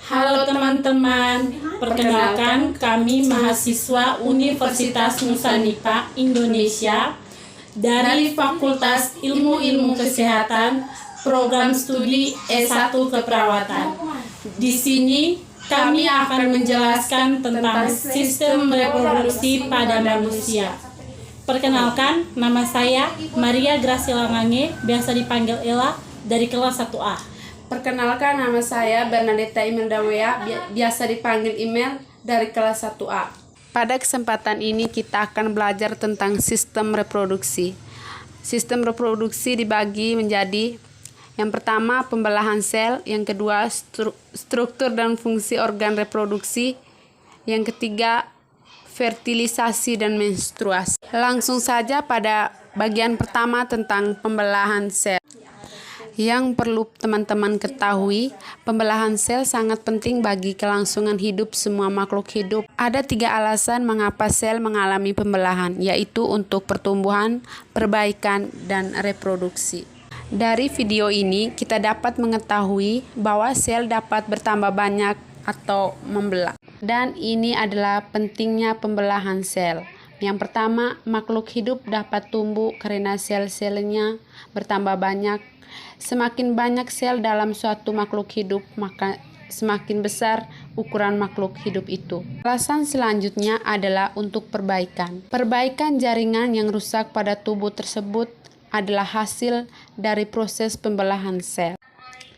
Halo teman-teman, perkenalkan kami mahasiswa Universitas Nusa Nipah Indonesia dari Fakultas Ilmu Kesehatan Program Studi S1 Keperawatan. Di sini kami akan menjelaskan tentang sistem reproduksi pada manusia. Perkenalkan, nama saya Maria Graciela Ngange, biasa dipanggil Ella, dari kelas 1A. Perkenalkan, nama saya Bernadetta Imelda Wea, biasa dipanggil Imel, dari kelas 1A. Pada kesempatan ini kita akan belajar tentang sistem reproduksi. Sistem reproduksi dibagi menjadi yang pertama pembelahan sel, yang kedua struktur dan fungsi organ reproduksi, yang ketiga fertilisasi dan menstruasi. Langsung saja pada bagian pertama tentang pembelahan sel. Yang perlu teman-teman ketahui, pembelahan sel sangat penting bagi kelangsungan hidup semua makhluk hidup. Ada 3 alasan mengapa sel mengalami pembelahan, yaitu untuk pertumbuhan, perbaikan, dan reproduksi. Dari video ini, kita dapat mengetahui bahwa sel dapat bertambah banyak atau membelah. Dan ini adalah pentingnya pembelahan sel. Yang pertama, makhluk hidup dapat tumbuh karena sel-selnya bertambah banyak. Semakin banyak sel dalam suatu makhluk hidup, maka semakin besar ukuran makhluk hidup itu. Alasan selanjutnya adalah untuk perbaikan. Perbaikan jaringan yang rusak pada tubuh tersebut adalah hasil dari proses pembelahan sel.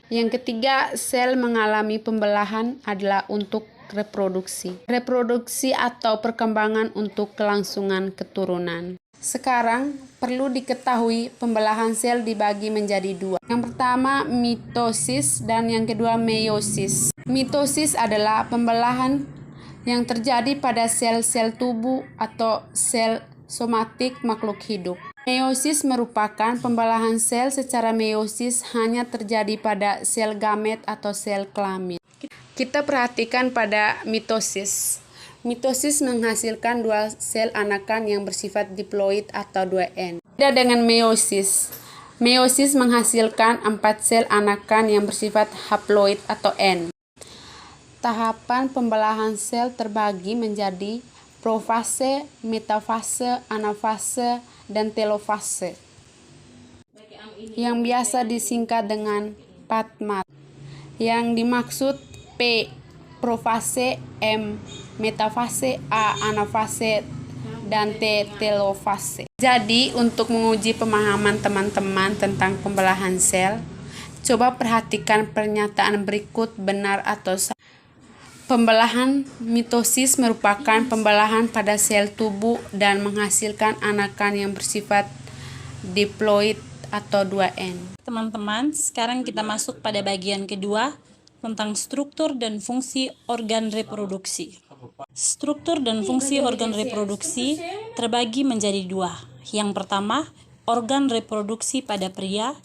Yang ketiga, sel mengalami pembelahan adalah untuk reproduksi. Reproduksi atau perkembangan untuk kelangsungan keturunan. Sekarang perlu diketahui pembelahan sel dibagi menjadi 2. Yang pertama mitosis dan yang kedua meiosis. Mitosis adalah pembelahan yang terjadi pada sel-sel tubuh atau sel somatik makhluk hidup. Meiosis merupakan pembelahan sel secara meiosis hanya terjadi pada sel gamet atau sel kelamin. Kita perhatikan pada mitosis. Mitosis menghasilkan 2 sel anakan yang bersifat diploid atau 2N. Beda dengan meiosis. Meiosis menghasilkan 4 sel anakan yang bersifat haploid atau N. Tahapan pembelahan sel terbagi menjadi profase, metafase, anafase, dan telofase, yang biasa disingkat dengan PATMAT. Yang dimaksud P. Profase, M. Metafase, A. Anafase, dan T. Telofase. Jadi, untuk menguji pemahaman teman-teman tentang pembelahan sel, coba perhatikan pernyataan berikut benar atau salah. Pembelahan mitosis merupakan pembelahan pada sel tubuh dan menghasilkan anakan yang bersifat diploid atau 2N. Teman-teman, sekarang kita masuk pada bagian kedua tentang struktur dan fungsi organ reproduksi. Struktur dan fungsi organ reproduksi terbagi menjadi 2. Yang pertama, organ reproduksi pada pria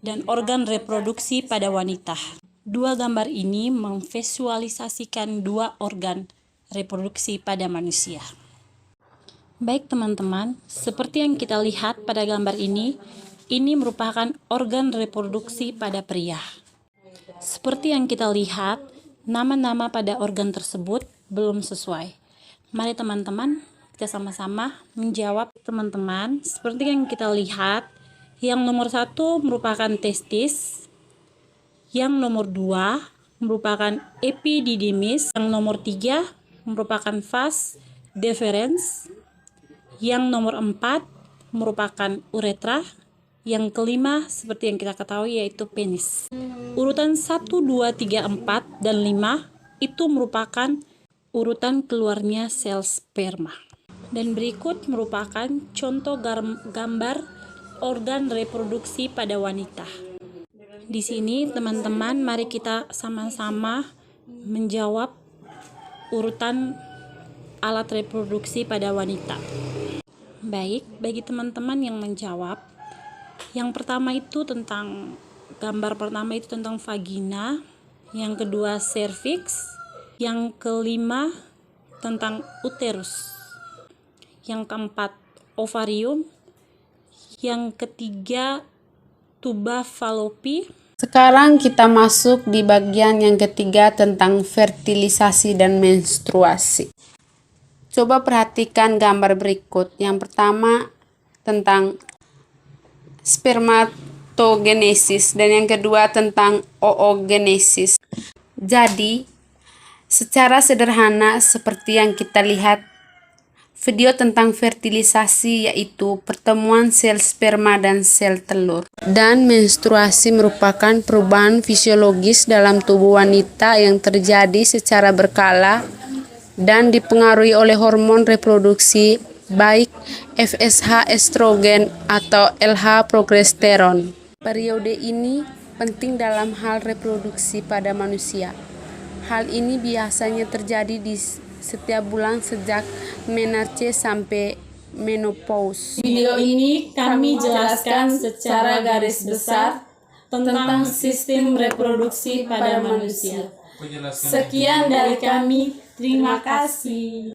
dan organ reproduksi pada wanita. 2 gambar ini memvisualisasikan 2 organ reproduksi pada manusia. Baik teman-teman, seperti yang kita lihat pada gambar ini merupakan organ reproduksi pada pria. Seperti yang kita lihat, nama-nama pada organ tersebut belum sesuai. Mari teman-teman, kita sama-sama menjawab teman-teman. Seperti yang kita lihat, yang nomor 1 merupakan testis, yang nomor 2 merupakan epididymis, yang nomor 3 merupakan vas deferens, yang nomor 4 merupakan uretra, yang kelima seperti yang kita ketahui yaitu penis. Urutan 1, 2, 3, 4, dan 5 itu merupakan urutan keluarnya sel sperma. Dan berikut merupakan contoh gambar organ reproduksi pada wanita. Di sini teman-teman, mari kita sama-sama menjawab urutan alat reproduksi pada wanita. Baik, bagi teman-teman yang menjawab, yang pertama itu tentang gambar pertama itu tentang vagina, yang kedua cervix, yang kelima tentang uterus, yang keempat ovarium, yang ketiga tuba fallopi. Sekarang kita masuk di bagian yang ketiga tentang fertilisasi dan menstruasi. Coba perhatikan gambar berikut. Yang pertama tentang spermatogenesis dan yang kedua tentang oogenesis. Jadi, secara sederhana seperti yang kita lihat video tentang fertilisasi, yaitu pertemuan sel sperma dan sel telur. Dan menstruasi merupakan perubahan fisiologis dalam tubuh wanita yang terjadi secara berkala dan dipengaruhi oleh hormon reproduksi, baik FSH estrogen atau LH progesteron. Periode ini penting dalam hal reproduksi pada manusia. Hal ini biasanya terjadi di setiap bulan sejak menarche sampai menopause. Video ini kami jelaskan secara garis besar tentang sistem reproduksi pada manusia. Sekian dari kami, terima kasih.